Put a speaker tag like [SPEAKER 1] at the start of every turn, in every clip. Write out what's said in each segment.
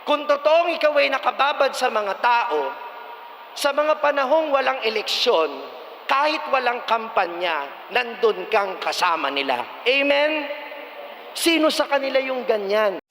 [SPEAKER 1] Kung totoong ikaw ay nakababad sa mga tao, sa mga panahong walang eleksyon, kahit walang kampanya, nandun kang kasama nila. Amen? Sino sa kanila yung ganyan?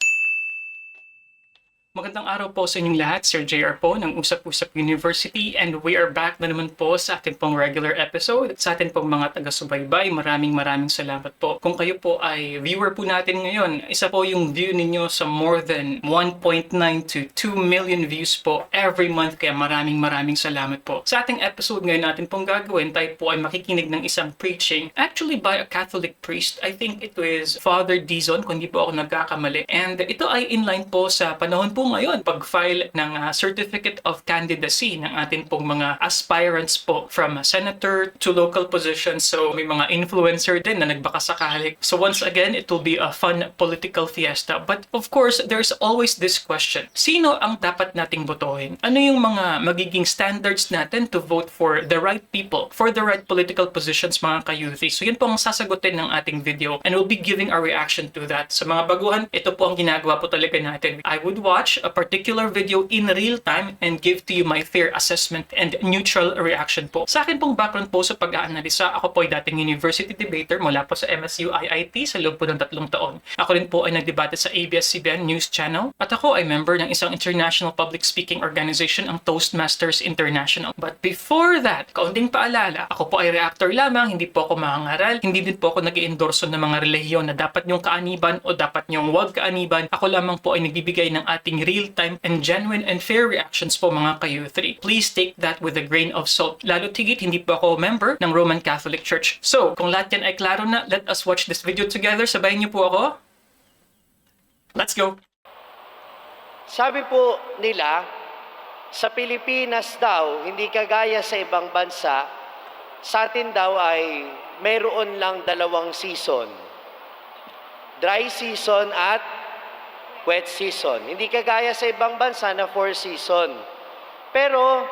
[SPEAKER 2] Magandang araw po sa inyong lahat, Sir JR po ng Usap-Usap University, and we are back na naman po sa atin pong regular episode. Sa atin pong mga taga-subaybay, maraming salamat po. Kung kayo po ay viewer po natin ngayon, isa po yung view ninyo sa more than 1.9 to 2 million views po every month, kaya maraming salamat po. Sa ating episode ngayon natin pong gagawin, tayo po ay makikinig ng isang preaching, actually by a Catholic priest. I think it was Father Dizon, kung hindi po ako nagkakamali. And ito ay inline po sa panahon po ngayon, pag-file ng Certificate of Candidacy ng atin pong mga aspirants po from senator to local positions. So may mga influencer din na nagbakasakali. So once again, it will be a fun political fiesta. But of course, there's always this question. Sino ang dapat nating botohin? Ano yung mga magiging standards natin to vote for the right people, for the right political positions, mga ka-youthie? So yun po ang sasagutin ng ating video, and we'll be giving our reaction to that. Sa mga baguhan, ito po ang ginagawa po talaga natin. I would watch a particular video in real time and give to you my fair assessment and neutral reaction po. Sa akin pong background po sa pag-aanalisa, ako po ay dating university debater mula po sa MSU IIT sa loob po ng 3 taon. Ako rin po ay nagdebate sa ABS-CBN News Channel at ako ay member ng isang international public speaking organization, ang Toastmasters International. But before that, kaunting paalala, ako po ay reactor lamang, hindi po ako mangangaral, hindi din po ako nag-i-endorso ng mga relihiyon na dapat nyong kaaniban o dapat nyong huwag kaaniban. Ako lamang po ay nagbibigay ng ating real-time and genuine and fair reactions po, mga ka-youthie. Please take that with a grain of salt. Lalo tigit, hindi po ako member ng Roman Catholic Church. So, kung lahat yan ay klaro na, let us watch this video together. Sabayin niyo po ako. Let's go!
[SPEAKER 1] Sabi po nila, sa Pilipinas daw, hindi kagaya sa ibang bansa, sa atin daw ay mayroon lang 2 season. Dry season at wet season. Hindi kagaya sa ibang bansa na 4 season. Pero,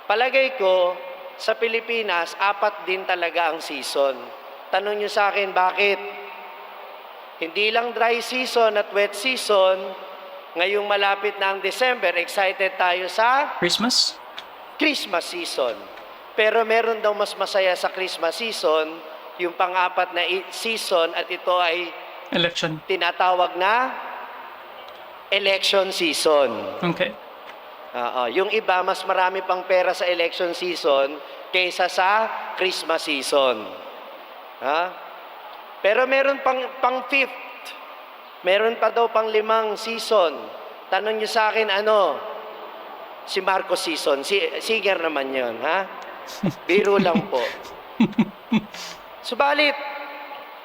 [SPEAKER 1] palagay ko, sa Pilipinas, 4 din talaga ang season. Tanong nyo sa akin, bakit? Hindi lang dry season at wet season. Ngayong malapit na ang December, excited tayo sa
[SPEAKER 2] Christmas
[SPEAKER 1] season. Pero meron daw mas masaya sa Christmas season, yung pang-4 na season, at ito ay
[SPEAKER 2] election.
[SPEAKER 1] tinatawag na election season.
[SPEAKER 2] Okay.
[SPEAKER 1] Yung iba, mas marami pang pera sa election season kaysa sa Christmas season. Pero meron pang 5th. Meron pa daw pang 5 season. Tanong nyo sa akin, ano? Si Marcos season. Singer naman yun, ha? Biro lang po. Subalit,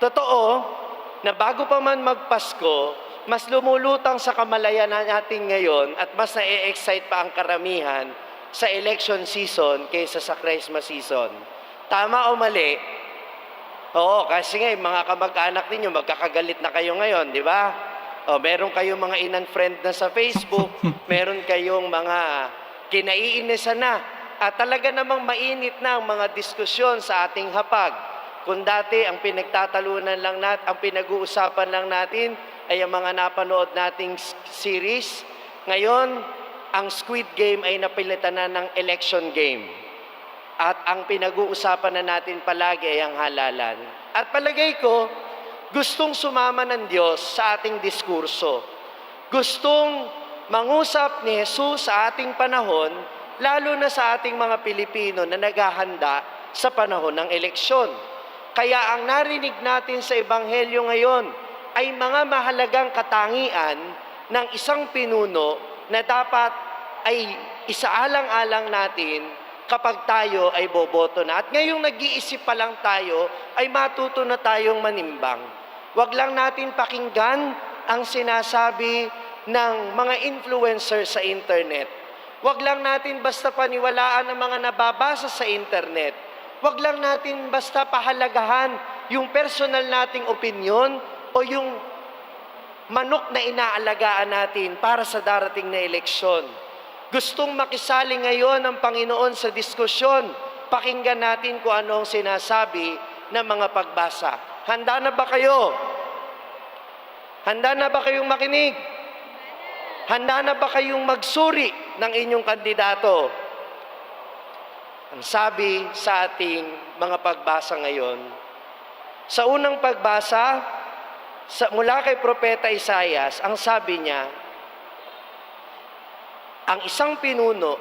[SPEAKER 1] totoo na bago pa man magpasko, mas lumulutang sa kamalayan natin ngayon at mas na-excite pa ang karamihan sa election season kaysa sa Christmas season. Tama o mali? Oo, kasi nga yung mga kamag-anak ninyo, magkakagalit na kayo ngayon, di ba? Meron kayong mga in-unfriend na sa Facebook, meron kayong mga kinaiinisan na, at talaga namang mainit na ang mga diskusyon sa ating hapag. Kung dati ang pinagtatalunan lang natin, ang pinag-uusapan lang natin ay ang mga napanood nating series, ngayon, ang Squid Game ay napilitan na ng election game. At ang pinag-uusapan na natin palagi ay ang halalan. At palagay ko, gustong sumama ng Diyos sa ating diskurso. Gustong mangusap ni Jesus sa ating panahon, lalo na sa ating mga Pilipino na naghahanda sa panahon ng eleksyon. Kaya ang narinig natin sa Ebanghelyo ngayon ay mga mahalagang katangian ng isang pinuno na dapat ay isaalang-alang natin kapag tayo ay boboto na. At ngayong nag-iisip pa lang tayo, ay matuto na tayong manimbang. Huwag lang natin pakinggan ang sinasabi ng mga influencer sa internet. Huwag lang natin basta paniwalaan ang mga nababasa sa internet. Huwag lang natin basta pahalagahan yung personal nating opinyon o yung manok na inaalagaan natin para sa darating na eleksyon. Gustong makisali ngayon ang Panginoon sa diskusyon. Pakinggan natin kung ano ang sinasabi ng mga pagbasa. Handa na ba kayo? Handa na ba kayong makinig? handa na ba kayong magsuri ng inyong kandidato? Ang sabi sa ating mga pagbasa ngayon, sa unang pagbasa, mula kay Propeta Isaias, ang sabi niya, ang isang pinuno,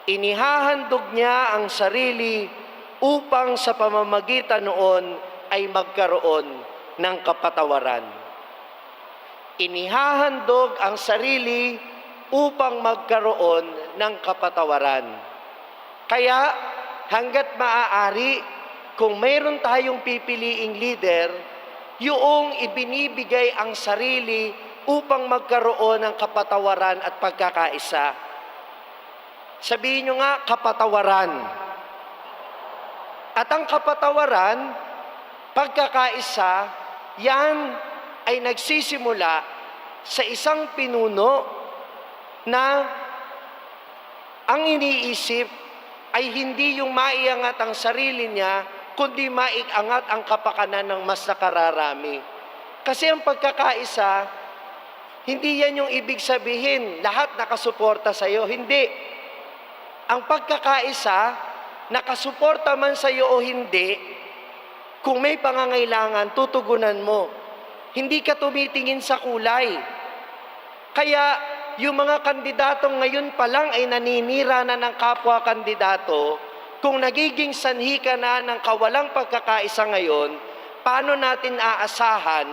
[SPEAKER 1] inihahandog niya ang sarili upang sa pamamagitan noon ay magkaroon ng kapatawaran. Inihahandog ang sarili upang magkaroon ng kapatawaran. Kaya hanggat maaari, kung mayroon tayong pipiliing leader, yung ibinibigay ang sarili upang magkaroon ng kapatawaran at pagkakaisa. Sabihin nyo nga, kapatawaran. At ang kapatawaran, pagkakaisa, yan ay nagsisimula sa isang pinuno na ang iniisip ay hindi yung maiangat ang sarili niya, kundi maiangat ang kapakanan ng mas nakararami. Kasi ang pagkakaisa, hindi yan yung ibig sabihin, lahat nakasuporta sa iyo. Hindi. Ang pagkakaisa, nakasuporta man sa iyo o hindi, kung may pangangailangan, tutugunan mo. Hindi ka tumitingin sa kulay. Kaya, yung mga kandidatong ngayon pa lang ay naninira na ng kapwa kandidato, kung nagiging sanhi ka na ng kawalang pagkakaisa ngayon, paano natin aasahan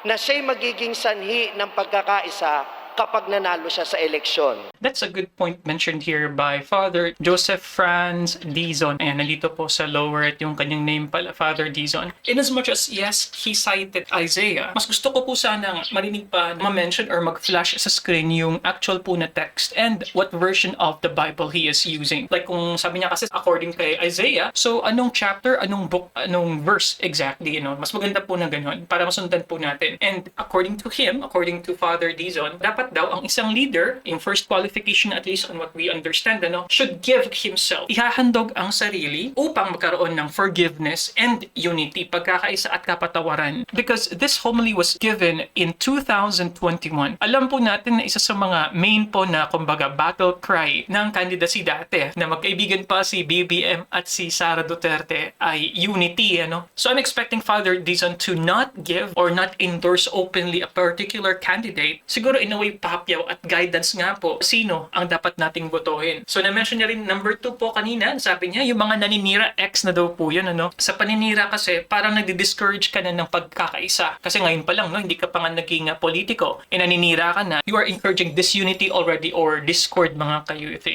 [SPEAKER 1] na siya'y magiging sanhi ng pagkakaisa kapag nanalo siya sa eleksyon?
[SPEAKER 2] That's a good point mentioned here by Father Joseph Franz Dizon. Ayan, nandito po sa lower at yung kanyang name pala, Father Dizon. In as much as, yes, he cited Isaiah, mas gusto ko po sanang marinig pa ma-mention or mag-flash sa screen yung actual po na text and what version of the Bible he is using. Like kung sabi niya kasi according kay Isaiah, so anong chapter, anong book, anong verse exactly, mas maganda po na ganun para masundan po natin. And according to him, according to Father Dizon, dapat daw ang isang leader, in first qualification at least on what we understand, should give himself. Ihahandog ang sarili upang magkaroon ng forgiveness and unity, pagkakaisa at kapatawaran. Because this homily was given in 2021. Alam po natin na isa sa mga main po na kumbaga battle cry ng candidacy dati na magkaibigan pa si BBM at si Sara Duterte ay unity. So I'm expecting Father Dizon to not give or not endorse openly a particular candidate. Siguro in a way papyaw at guidance nga po sino ang dapat nating botohin. So na-mention niya rin number 2 po kanina, sabi niya yung mga naninira, X na daw po yun. Sa paninira kasi parang nagdi-discourage ka na ng pagkakaisa. Kasi ngayon pa lang, hindi ka pa nga naging politiko. E naninira ka na, you are encouraging disunity already or discord mga ka-youth.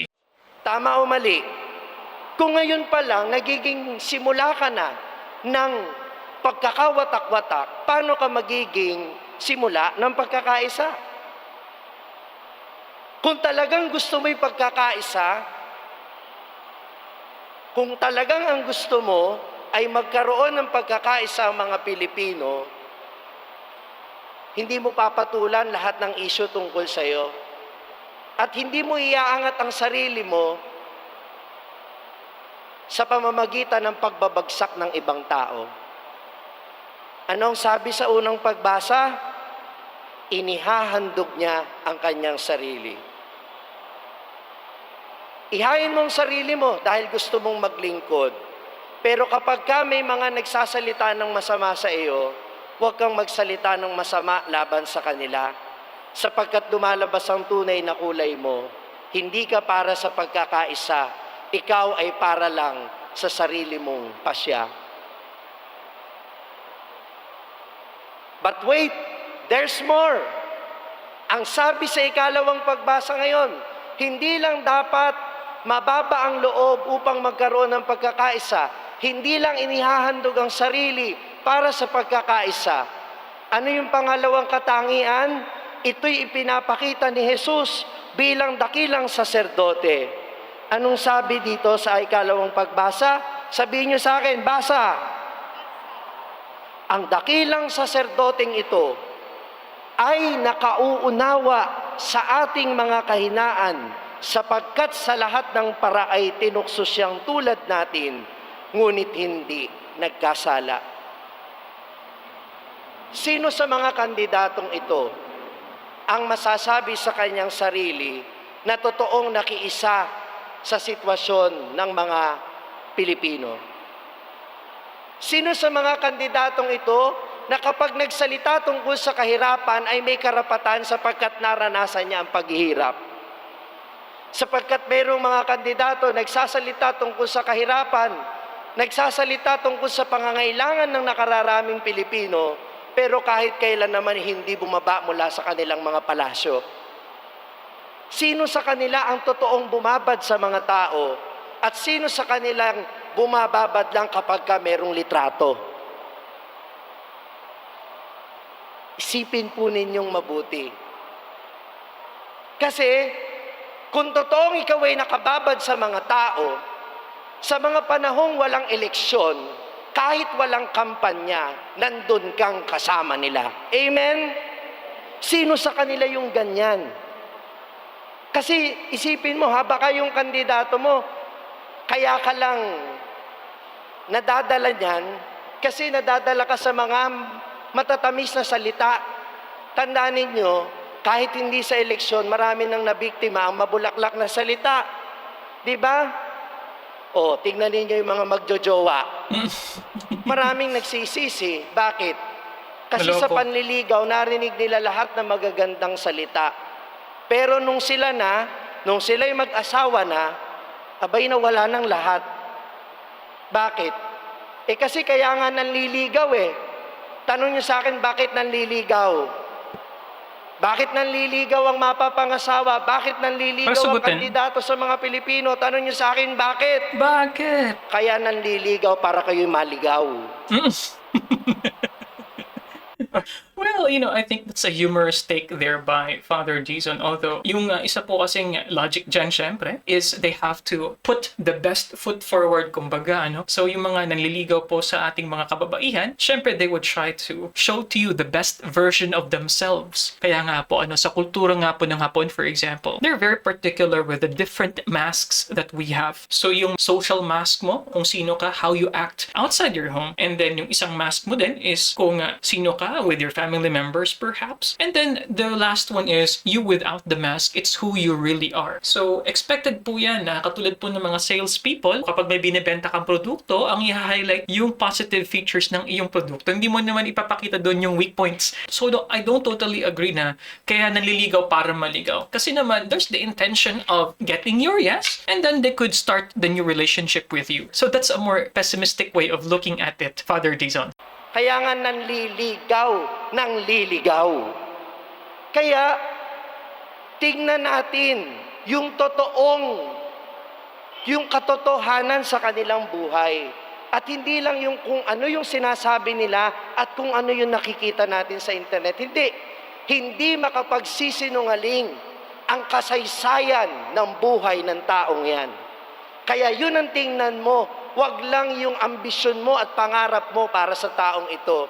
[SPEAKER 1] Tama o mali? Kung ngayon pa lang, nagiging simula ka na ng pagkakawatak-watak, paano ka magiging simula ng pagkakaisa? Kung talagang gusto mo yung pagkakaisa, kung talagang ang gusto mo ay magkaroon ng pagkakaisa ang mga Pilipino, hindi mo papatulan lahat ng isyu tungkol sa iyo. At hindi mo iaangat ang sarili mo sa pamamagitan ng pagbabagsak ng ibang tao. Anong sabi sa unang pagbasa? Inihahandog niya ang kanyang sarili. Ihayin mong sarili mo dahil gusto mong maglingkod. Pero kapag ka may mga nagsasalita ng masama sa iyo, huwag kang magsalita ng masama laban sa kanila. Sapagkat lumalabas ang tunay na kulay mo, hindi ka para sa pagkakaisa, ikaw ay para lang sa sarili mong pasya. But wait, there's more. Ang sabi sa ikalawang pagbasa ngayon, hindi lang dapat mababa ang loob upang magkaroon ng pagkakaisa. Hindi lang inihahandog ang sarili para sa pagkakaisa. Ano yung pangalawang katangian? Ito'y ipinapakita ni Jesus bilang dakilang saserdote. Anong sabi dito sa ikalawang pagbasa? Sabihin niyo sa akin, basa. Ang dakilang saserdoteng ito ay nakauunawa sa ating mga kahinaan, sapagkat sa lahat ng paraay tinukso siyang tulad natin, ngunit hindi nagkasala. Sino sa mga kandidatong ito ang masasabi sa kanyang sarili na totoong nakiisa sa sitwasyon ng mga Pilipino? Sino sa mga kandidatong ito na kapag nagsalita tungkol sa kahirapan ay may karapatan sapagkat naranasan niya ang paghihirap? Sapagkat mayroong mga kandidato nagsasalita tungkol sa kahirapan, nagsasalita tungkol sa pangangailangan ng nakararaming Pilipino, pero kahit kailan naman hindi bumaba mula sa kanilang mga palasyo. Sino sa kanila ang totoong bumabad sa mga tao at sino sa kanilang bumababad lang kapag merong litrato? Isipin po ninyong mabuti. Kasi kung totoong ikaw ay nakababad sa mga tao, sa mga panahong walang eleksyon, kahit walang kampanya, nandun kang kasama nila. Amen? Sino sa kanila yung ganyan? Kasi isipin mo, baka yung kandidato mo, kaya ka lang nadadala niyan, kasi nadadala ka sa mga matatamis na salita. Tandaan ninyo, kahit hindi sa eleksyon, marami nang nabiktima ang mabulaklak na salita. Di ba? O, tingnan ninyo yung mga magjojowa. Maraming nagsisisi. Bakit? Kasi sa panliligaw, narinig nila lahat ng magagandang salita. Pero nung sila'y mag-asawa na, abay nawala ng lahat. Bakit? Kasi kaya nga nanliligaw Tanong niyo sa akin, bakit nanliligaw? Bakit nanliligaw ang mapapangasawa? Bakit nanliligaw ang kandidato sa mga Pilipino? Tanong niyo sa akin, bakit?
[SPEAKER 2] Bakit?
[SPEAKER 1] Kaya nanliligaw para kayo'y maligaw.
[SPEAKER 2] Well, I think that's a humorous take there by Father Jason. Although, yung isa po kasing logic dyan, syempre, is they have to put the best foot forward, kumbaga, So, yung mga nanliligaw po sa ating mga kababaihan, syempre, they would try to show to you the best version of themselves. Kaya nga po, sa kultura nga po ng Hapon, for example, they're very particular with the different masks that we have. So, yung social mask mo, kung sino ka, how you act outside your home. And then, yung isang mask mo din is kung sino ka with your family members perhaps. And then the last one is you without the mask, it's who you really are. So expected po yan na katulad po ng mga salespeople, kapag may binibenta kang produkto, ang i-highlight yung positive features ng iyong produkto. Hindi mo naman ipapakita doon yung weak points. So I don't totally agree na kaya nanliligaw para maligaw. Kasi naman there's the intention of getting your yes and then they could start the new relationship with you. So that's a more pessimistic way of looking at it, Father Dizon.
[SPEAKER 1] Kaya nga nanliligaw. Kaya, tingnan natin yung katotohanan sa kanilang buhay. At hindi lang yung kung ano yung sinasabi nila at kung ano yung nakikita natin sa internet. Hindi makapagsisinungaling ang kasaysayan ng buhay ng taong yan. Kaya yun ang tingnan mo. Wag lang yung ambisyon mo at pangarap mo para sa taong ito.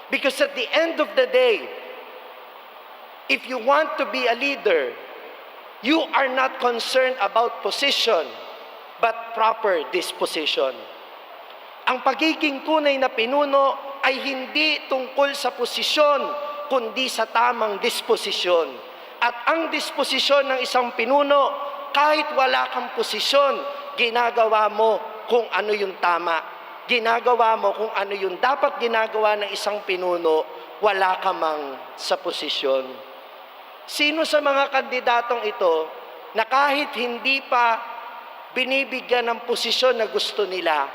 [SPEAKER 1] Because at the end of the day, if you want to be a leader, you are not concerned about position, but proper disposition. Ang pagiging tunay na pinuno ay hindi tungkol sa posisyon, kundi sa tamang disposisyon. At ang disposisyon ng isang pinuno, kahit wala kang posisyon, ginagawa mo kung ano yung tama. Ginagawa mo kung ano yung dapat ginagawa ng isang pinuno, wala ka mang sa posisyon. Sino sa mga kandidatong ito na kahit hindi pa binibigyan ng posisyon na gusto nila,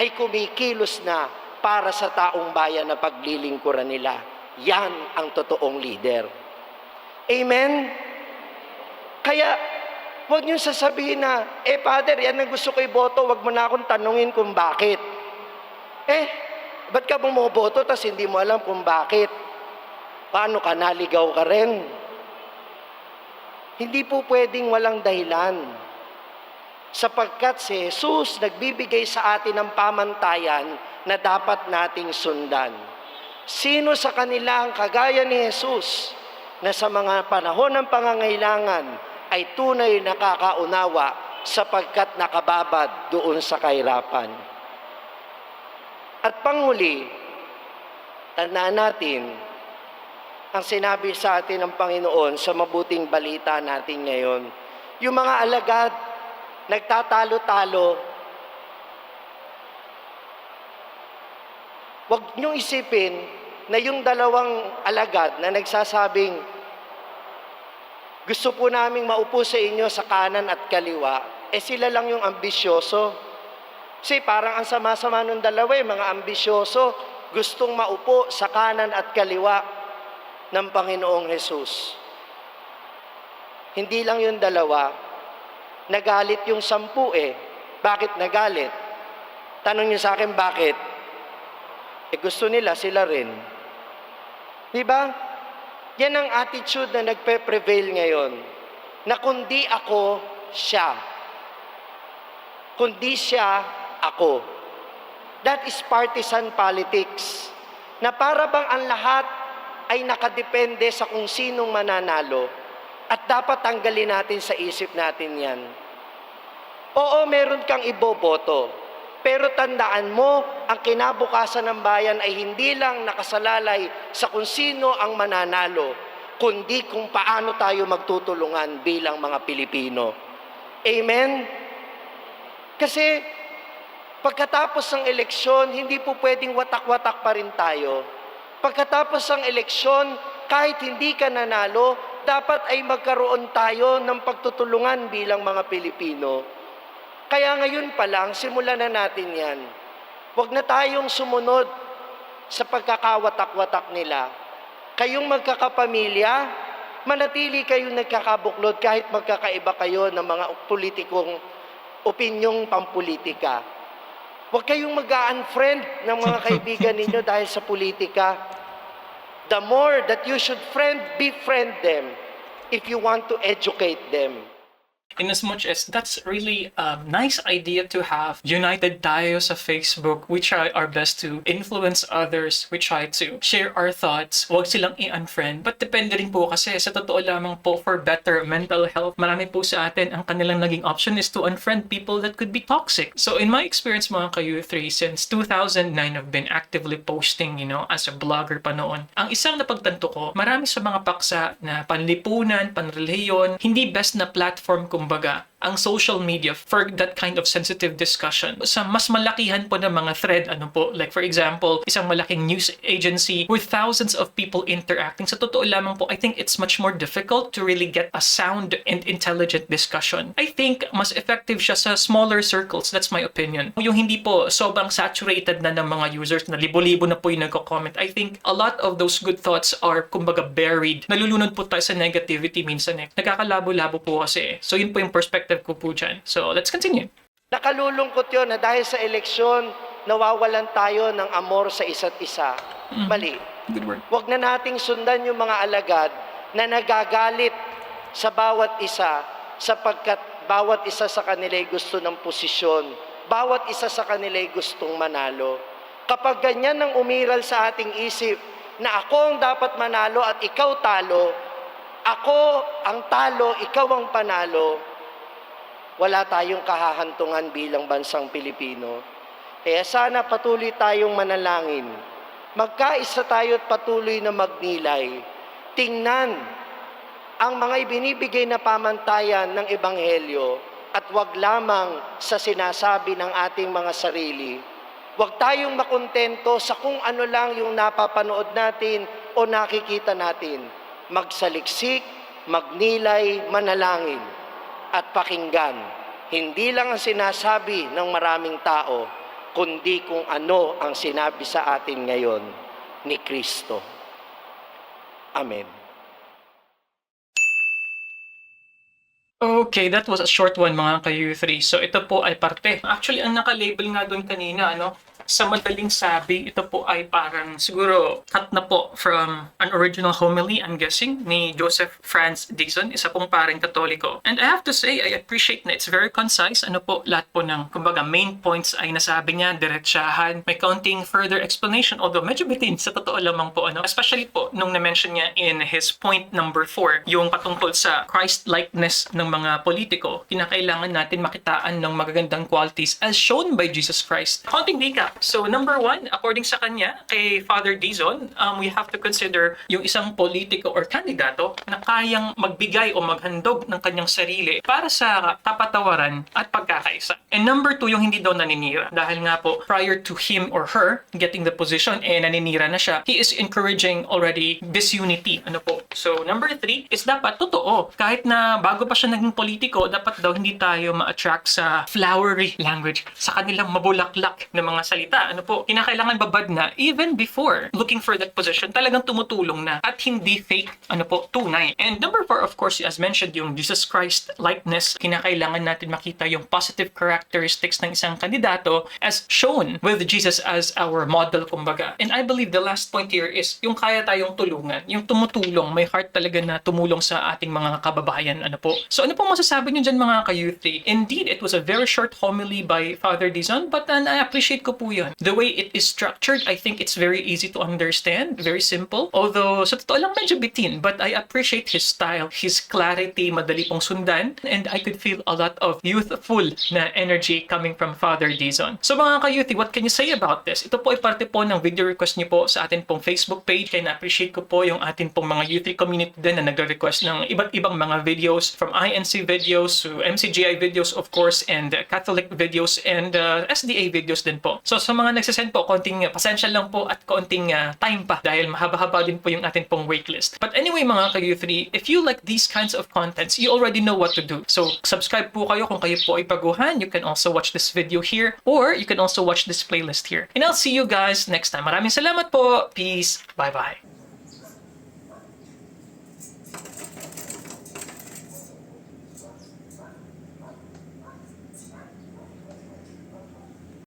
[SPEAKER 1] ay kumikilos na para sa taong bayan na paglilingkuran nila? Yan ang totoong leader. Amen? Kaya, huwag niyo sasabihin na, Father, yan ang gusto ko iboto, huwag mo na akong tanungin kung bakit. Ba't ka bumoboto tas hindi mo alam kung bakit? Paano ka, naligaw ka rin? Hindi po pwedeng walang dahilan. Sapagkat si Jesus nagbibigay sa atin ng pamantayan na dapat nating sundan. Sino sa kanila ang kagaya ni Jesus na sa mga panahon ng pangangailangan ay tunay nakakaunawa sapagkat nakababad doon sa kahirapan. At panghuli, tandaan natin, ang sinabi sa atin ng Panginoon sa mabuting balita natin ngayon. Yung mga alagad, nagtatalo-talo, huwag niyong isipin na yung dalawang alagad na nagsasabing, gusto po naming maupo sa inyo sa kanan at kaliwa, sila lang yung ambisyoso. Kasi parang ang sama-sama ng dalawa, mga ambisyoso, gustong maupo sa kanan at kaliwa ng Panginoong Jesus. Hindi lang yung dalawa, nagalit yung 10 Bakit nagalit? Tanong niyo sa akin, bakit? Gusto nila, sila rin. Di ba? Yan ang attitude na nagpe-prevail ngayon. Na kundi ako, siya. Kundi siya, ako. That is partisan politics. Na para bang ang lahat ay nakadepende sa kung sinong mananalo at dapat tanggalin natin sa isip natin yan. Oo, meron kang iboboto, pero tandaan mo, ang kinabukasan ng bayan ay hindi lang nakasalalay sa kung sino ang mananalo, kundi kung paano tayo magtutulungan bilang mga Pilipino. Amen? Kasi pagkatapos ng eleksyon, hindi po pwedeng watak-watak pa rin tayo. Pagkatapos ng eleksyon, kahit hindi ka nanalo, dapat ay magkaroon tayo ng pagtutulungan bilang mga Pilipino. Kaya ngayon pa lang, simulan na natin yan. Huwag na tayong sumunod sa pagkakawatak-watak nila. Kayong magkakapamilya, manatili kayong nagkakabuklod kahit magkakaiba kayo ng mga politikong opinyong pampolitika. Huwag kayong mag-unfriend ng mga kaibigan ninyo dahil sa politika. The more that you should befriend them if you want to educate them.
[SPEAKER 2] In as much as that's really a nice idea to have, united tayo sa Facebook, we try our best to influence others, we try to share our thoughts, huwag silang i-unfriend. But depende rin po kasi sa totoo lamang po for better mental health, marami po sa atin ang kanilang naging option is to unfriend people that could be toxic. So in my experience mga ka-U3, since 2009 I've been actively posting, as a blogger pa noon. Ang isang napagtanto ko, marami sa mga paksa na panlipunan, panrelihiyon, hindi best na platform kumbaga ang social media for that kind of sensitive discussion. Sa mas malakihan po ng mga thread, like for example, isang malaking news agency with thousands of people interacting. Sa totoo lamang po, I think it's much more difficult to really get a sound and intelligent discussion. I think mas effective siya sa smaller circles. That's my opinion. Yung hindi po sobrang saturated na ng mga users na libo-libo na po yung nagko-comment. I think a lot of those good thoughts are kumbaga buried. Nalulunod po tayo sa negativity minsan Nagkakalabo-labo po kasi. So yun po yung perspective ko po dyan. So let's continue.
[SPEAKER 1] Nakalulungkot yun na dahil sa eleksyon, nawawalan tayo ng amor sa isa't isa. Mali.
[SPEAKER 2] Good word.
[SPEAKER 1] Huwag na nating sundan yung mga alagad na nagagalit sa bawat isa sapagkat bawat isa sa kanila ay gusto ng posisyon. Bawat isa sa kanila ay gustong manalo. Kapag ganyan ang umiral sa ating isip na ako ang dapat manalo at ikaw talo, ako ang talo, ikaw ang panalo, wala tayong kahahantungan bilang bansang Pilipino. Kaya sana patuloy tayong manalangin. Magkaisa tayo at patuloy na magnilay. Tingnan ang mga ibinibigay na pamantayan ng Ebanghelyo at wag lamang sa sinasabi ng ating mga sarili. Huwag tayong makontento sa kung ano lang yung napapanood natin o nakikita natin. Magsaliksik, magnilay, manalangin at pakinggan. Hindi lang ang sinasabi ng maraming tao, kundi kung ano ang sinabi sa atin ngayon ni Kristo. Amen.
[SPEAKER 2] Okay, that was a short one mga ka-U3. So ito po ay parte. Actually, ang naka-label nga doon kanina, sa madaling sabi, ito po ay parang siguro cut na po from an original homily, I'm guessing, ni Joseph Franz Dixon, isa pong paring Katoliko. And I have to say, I appreciate na it's very concise. Lahat po ng, kumbaga, main points ay nasabi niya, diretsyahan, may counting further explanation, although medyo bitin sa totoo lamang po, especially po nung na-mention niya in his point number 4, yung patungkol sa Christ-likeness ng mga politiko, kinakailangan natin makitaan ng magagandang qualities as shown by Jesus Christ. Counting recap, So number one, according sa kanya, kay Father Dizon, we have to consider yung isang politiko or kandidato na kayang magbigay o maghandog ng kanyang sarili para sa kapatawaran at pagkakaisa. And number two, yung hindi daw naninira. Dahil nga po, prior to him or her getting the position, naninira na siya, he is encouraging already disunity. Ano po? So number three is dapat totoo. Kahit na bago pa siya naging politiko, dapat daw hindi tayo ma-attract sa flowery language, sa kanilang mabulaklak na mga salita. Ano po? Kinakailangan babad na even before looking for that position, talagang tumutulong na at hindi fake, ano po, tunay. And number four, of course, as mentioned, yung Jesus Christ likeness, kinakailangan natin makita yung positive characteristics ng isang kandidato as shown with Jesus as our model, kumbaga. And I believe the last point here is yung kaya tayong tulungan, yung tumutulong, may heart talaga na tumulong sa ating mga kababayan, ano po. So ano po masasabi niyo dyan mga ka-youth? Indeed, it was a very short homily by Father Dizon, but I appreciate ko po yun. The way it is structured, I think it's very easy to understand, very simple. Although, sa totoo lang medyo bitin, but I appreciate his style, his clarity, madali pong sundan, and I could feel a lot of youthful na energy coming from Father Dizon. So mga ka-youth, what can you say about this? Ito po ay parte po ng video request niyo po sa atin pong Facebook page, kaya na-appreciate ko po yung atin pong mga youth community din na nagre-request ng iba't ibang mga videos, from INC videos to MCGI videos of course, and Catholic videos and SDA videos din po. So sa mga nagsasend po, konting pasensya lang po at konting time pa dahil mahaba-haba din po yung atin pong waitlist. But anyway mga ka-youth, if you like these kinds of contents, you already know what to do. So subscribe po kayo kung kayo po ay baguhan. You can also watch this video here or you can also watch this playlist here. And I'll see you guys next time. Maraming salamat po. Peace. Bye-bye.